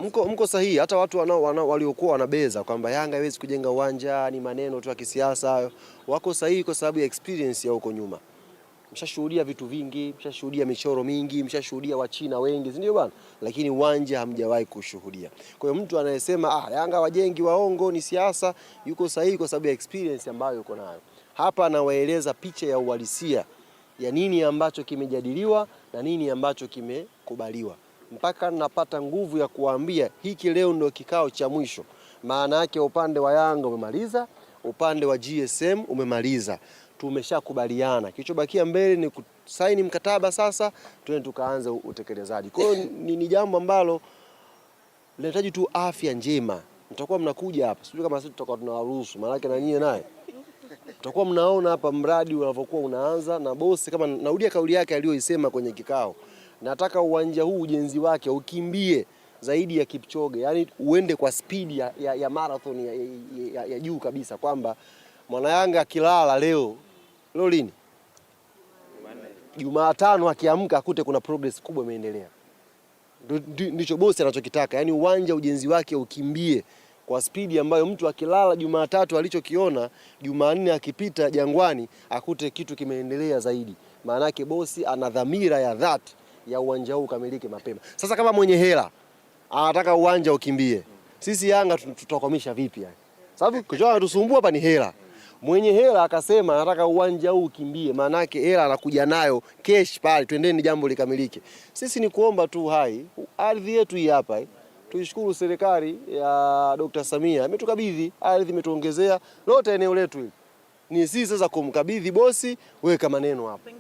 Mko sahihi. Hata watu waliokuwa wanabeza kwamba Yanga haiwezi kujenga uwanja, ni maneno tu ya kisiasa hayo, wako sahihi kwa sababu ya experience ya huko nyuma. Mshashuhudia vitu vingi, mshashuhudia michoro mingi, mshashuhudia Wachina wengi, si ndio bwana? Lakini uwanja hamjawahi kushuhudia. Kwa hiyo mtu anayesema Yanga wajengi waongo, ni siasa, yuko sahihi kwa sababu ya experience ambayo yuko nayo. Hapa anawaeleza picha ya uhalisia ya nini ambacho kimejadiliwa na nini ambacho kimekubaliwa. Mpaka napata nguvu ya kuambia hiki leo ndio kikao cha mwisho. Maana yake upande wa Yanga umemaliza, upande wa GSM umemaliza. Tumeshakubaliana. Kilichobakia mbele ni kusaini mkataba sasa, tuende tukaanze utekelezaji. Kwa hiyo ni jambo ambalo linahitaji tu afya njema. Mtakuwa mnakuja hapa, sijui kama sisi tutakuwa tunawaruhusu, maana yake na nyinyi naye mtakuwa mnaona hapa mradi unavyokuwa unaanza, na bosi kama narudia kauli yake aliyoisema kwenye kikao. Nataka uwanja huu ujenzi wake ukimbie zaidi ya Kipchoge, yani uende kwa spidi ya marathon ya juu kabisa, kwamba mwana Yanga akilala leo lini? Jumatano akiamka akute kuna progress kubwa imeendelea. Ndicho bosi anachokitaka, yani uwanja ujenzi wake ukimbie kwa spidi ambayo mtu akilala Jumatatu alichokiona Jumanne akipita Jangwani akute kitu kimeendelea zaidi. Maana yake bosi ana dhamira ya dhati ya uwanja huu ukamilike mapema. Sasa kama mwenye hela anataka uwanja ukimbie, sisi Yanga tutakwamisha vipi yani? Sababu kichwa tusumbua hapa ni hela. Mwenye hela akasema anataka uwanja huu ukimbie, maana yake hela anakuja nayo cash pale, twendeni jambo likamilike. Sisi ni kuomba tu ardhi yetu hii hapa tuishukuru serikali ya Dr. Samia, ametukabidhi ardhi, imetuongezea lote eneo letu hili. Ni sisi sasa kumkabidhi bosi, weka maneno hapa.